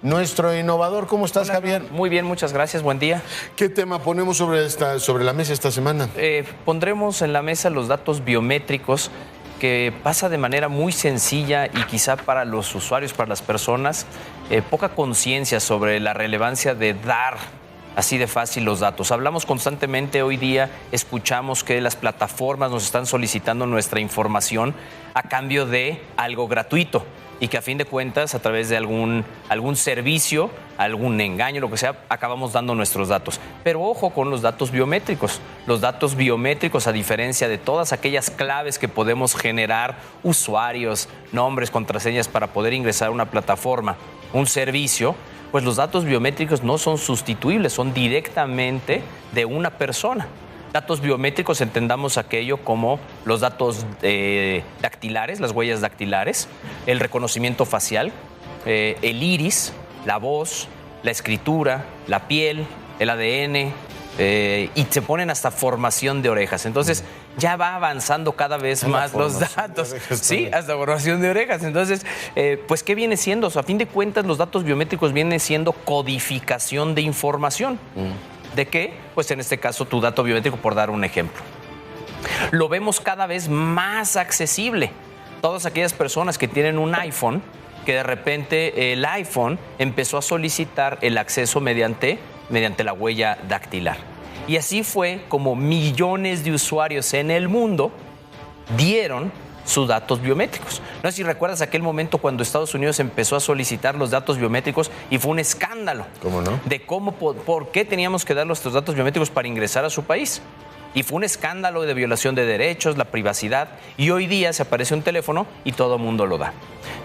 nuestro innovador. ¿Cómo estás, Javier? Muy bien, muchas gracias, buen día. ¿Qué tema ponemos sobre la mesa esta semana? Pondremos en la mesa los datos biométricos, que pasa de manera muy sencilla y quizá para los usuarios, para las personas, poca conciencia sobre la relevancia de dar así de fácil los datos. Hablamos constantemente hoy día, escuchamos que las plataformas nos están solicitando nuestra información a cambio de algo gratuito y que a fin de cuentas, a través de algún servicio, algún engaño, lo que sea, acabamos dando nuestros datos. Pero ojo con los datos biométricos. Los datos biométricos, a diferencia de todas aquellas claves que podemos generar, usuarios, nombres, contraseñas para poder ingresar a una plataforma, un servicio, pues los datos biométricos no son sustituibles, son directamente de una persona. Datos biométricos, entendamos aquello como los datos dactilares, las huellas dactilares, el reconocimiento facial, el iris, la voz, la escritura, la piel, el ADN, y se ponen hasta formación de orejas. Entonces ya va avanzando cada vez más los datos. Sí, hasta formación de orejas. Entonces, pues, ¿qué viene siendo? O sea, a fin de cuentas, los datos biométricos vienen siendo codificación de información. ¿De qué? Pues en este caso tu dato biométrico, por dar un ejemplo. Lo vemos cada vez más accesible. Todas aquellas personas que tienen un iPhone, que de repente el iPhone empezó a solicitar el acceso mediante la huella dactilar. Y así fue como millones de usuarios en el mundo dieron sus datos biométricos. No sé si recuerdas aquel momento cuando Estados Unidos empezó a solicitar los datos biométricos y fue un escándalo. ¿Cómo no? De por qué teníamos que dar nuestros datos biométricos para ingresar a su país. Y fue un escándalo de violación de derechos, la privacidad, y hoy día se aparece un teléfono y todo el mundo lo da.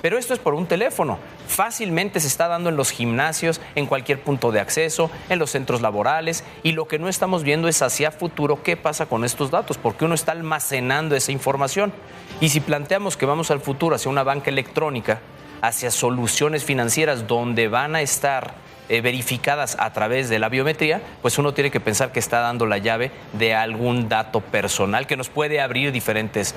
Pero esto es por un teléfono. Fácilmente se está dando en los gimnasios, en cualquier punto de acceso, en los centros laborales, y lo que no estamos viendo es hacia futuro qué pasa con estos datos, porque uno está almacenando esa información. Y si planteamos que vamos al futuro hacia una banca electrónica, hacia soluciones financieras donde van a estar verificadas a través de la biometría, pues uno tiene que pensar que está dando la llave de algún dato personal que nos puede abrir diferentes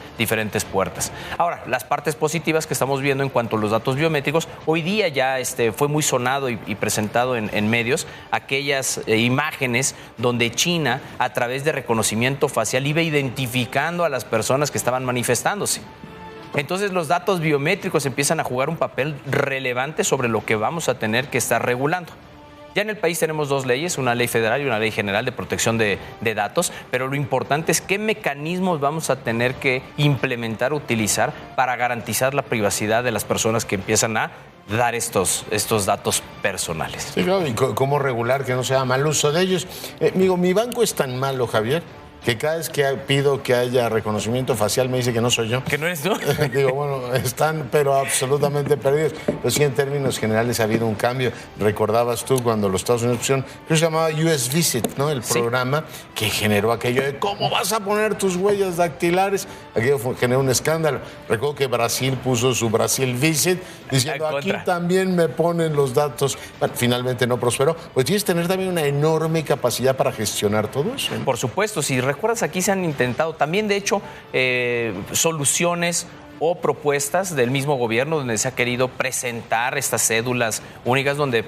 puertas. Ahora, las partes positivas que estamos viendo en cuanto a los datos biométricos, hoy día ya fue muy sonado y presentado en medios aquellas imágenes donde China, a través de reconocimiento facial, iba identificando a las personas que estaban manifestándose. Entonces los datos biométricos empiezan a jugar un papel relevante sobre lo que vamos a tener que estar regulando. Ya en el país tenemos dos leyes, una ley federal y una ley general de protección de datos, pero lo importante es qué mecanismos vamos a tener que implementar, utilizar para garantizar la privacidad de las personas que empiezan a dar estos datos personales. Sí, claro, y cómo regular que no sea mal uso de ellos. Mi banco es tan malo, Javier, que cada vez que pido que haya reconocimiento facial me dice que no soy yo. ¿Que no eres tú? Digo, bueno, están pero absolutamente perdidos. Pero sí, en términos generales ha habido un cambio. Recordabas tú cuando los Estados Unidos pusieron, creo que se llamaba US Visit, ¿no? El programa que generó aquello de ¿cómo vas a poner tus huellas dactilares? Aquello generó un escándalo. Recuerdo que Brasil puso su Brasil Visit diciendo aquí también me ponen los datos. Bueno, finalmente no prosperó. Pues tienes que tener también una enorme capacidad para gestionar todo eso, ¿no? Por supuesto, si recuerdas, aquí se han intentado también, de hecho, soluciones o propuestas del mismo gobierno donde se ha querido presentar estas cédulas únicas donde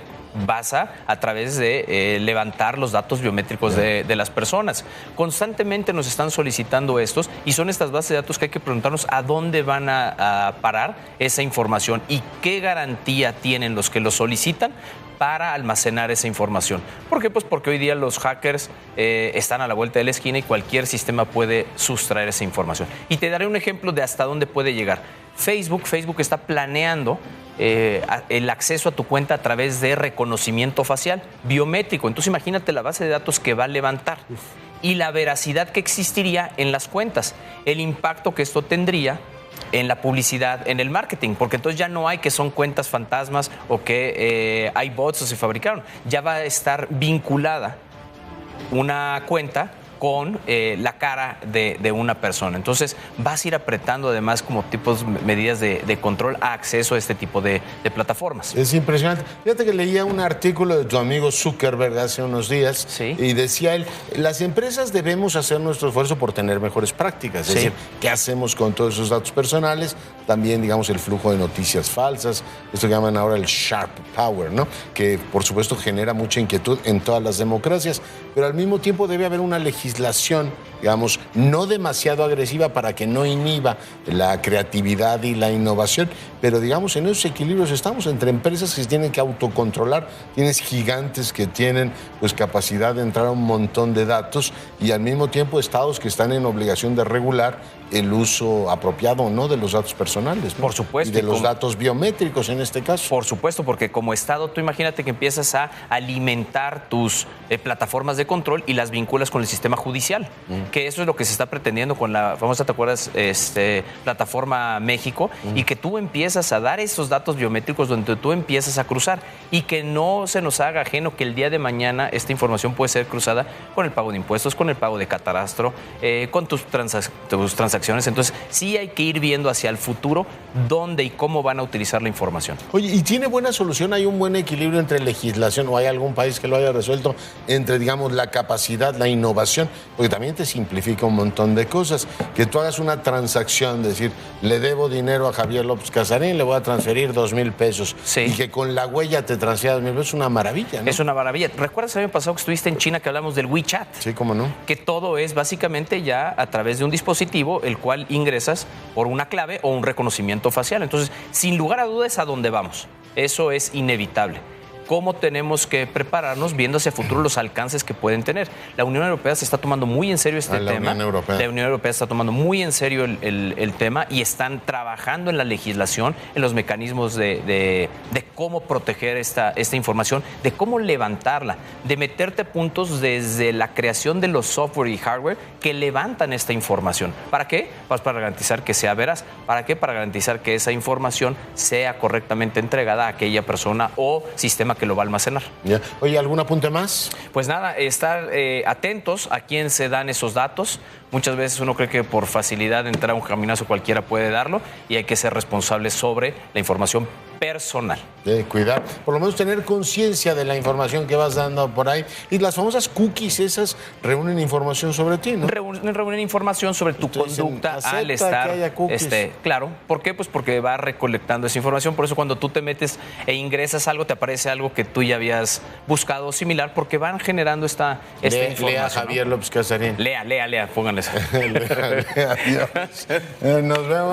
vas a través de levantar los datos biométricos de las personas. Constantemente nos están solicitando estos y son estas bases de datos que hay que preguntarnos a dónde van a parar esa información y qué garantía tienen los que lo solicitan para almacenar esa información. ¿Por qué? Pues porque hoy día los hackers están a la vuelta de la esquina y cualquier sistema puede sustraer esa información. Y te daré un ejemplo de hasta dónde puede llegar. Facebook está planeando el acceso a tu cuenta a través de reconocimiento facial biométrico. Entonces imagínate la base de datos que va a levantar y la veracidad que existiría en las cuentas, el impacto que esto tendría en la publicidad, en el marketing, porque entonces ya no hay que son cuentas fantasmas o que hay bots o se fabricaron. Ya va a estar vinculada una cuenta con la cara de una persona. Entonces vas a ir apretando además como medidas de control a acceso a este tipo de plataformas. Es impresionante. Fíjate que leía un artículo de tu amigo Zuckerberg hace unos días, sí, y decía él, las empresas debemos hacer nuestro esfuerzo por tener mejores prácticas. Es decir, ¿qué hacemos con todos esos datos personales? También, digamos, el flujo de noticias falsas, esto que llaman ahora el sharp power, ¿no? Que por supuesto genera mucha inquietud en todas las democracias, pero al mismo tiempo debe haber una legislación, digamos, no demasiado agresiva para que no inhiba la creatividad y la innovación, pero digamos, en esos equilibrios estamos entre empresas que se tienen que autocontrolar, tienes gigantes que tienen pues capacidad de entrar a un montón de datos y al mismo tiempo estados que están en obligación de regular el uso apropiado o no de los datos personales, ¿no? Por supuesto. Y de los datos biométricos en este caso. Por supuesto, porque como Estado, tú imagínate que empiezas a alimentar tus plataformas de control y las vinculas con el sistema judicial, que eso es lo que se está pretendiendo con la famosa, ¿te acuerdas? Plataforma México, y que tú empiezas a dar esos datos biométricos donde tú empiezas a cruzar y que no se nos haga ajeno que el día de mañana esta información puede ser cruzada con el pago de impuestos, con el pago de catastro, con tus transacciones. Entonces, sí hay que ir viendo hacia el futuro dónde y cómo van a utilizar la información. Oye, ¿y tiene buena solución? ¿Hay un buen equilibrio entre legislación o hay algún país que lo haya resuelto entre, digamos, la capacidad, la innovación? Porque también te simplifica un montón de cosas. Que tú hagas una transacción, decir, le debo dinero a Javier López Casarín, le voy a transferir 2,000 pesos. Sí. Y que con la huella te transfiera 2,000 pesos, es una maravilla, ¿no? Es una maravilla. ¿Recuerdas el año pasado que estuviste en China que hablamos del WeChat? Sí, cómo no. Que todo es básicamente ya a través de un dispositivo el cual ingresas por una clave o un reconocimiento facial. Entonces, sin lugar a dudas, ¿a dónde vamos? Eso es inevitable. ¿Cómo tenemos que prepararnos viendo hacia el futuro los alcances que pueden tener? La Unión Europea se está tomando muy en serio este tema. La Unión Europea está tomando muy en serio el tema y están trabajando en la legislación, en los mecanismos de cómo proteger esta información, de cómo levantarla, de meterte puntos desde la creación de los software y hardware que levantan esta información. ¿Para qué? Pues para garantizar que sea veraz. ¿Para qué? Para garantizar que esa información sea correctamente entregada a aquella persona o sistema que lo va a almacenar. Ya. Oye, ¿algún apunte más? Pues nada, estar atentos a quién se dan esos datos. Muchas veces uno cree que por facilidad de entrar a un caminazo cualquiera puede darlo y hay que ser responsables sobre la información personal. Cuidar, por lo menos tener conciencia de la información que vas dando por ahí. Y las famosas cookies esas reúnen información sobre ti, ¿no? Reúnen información sobre tu conducta al estar. Que haya cookies. Claro. ¿Por qué? Pues porque va recolectando esa información. Por eso cuando tú te metes e ingresas algo, te aparece algo que tú ya habías buscado similar, porque van generando esta información. Lea Javier López Casarín. Lea, pónganle eso. Lea, Dios. Nos vemos.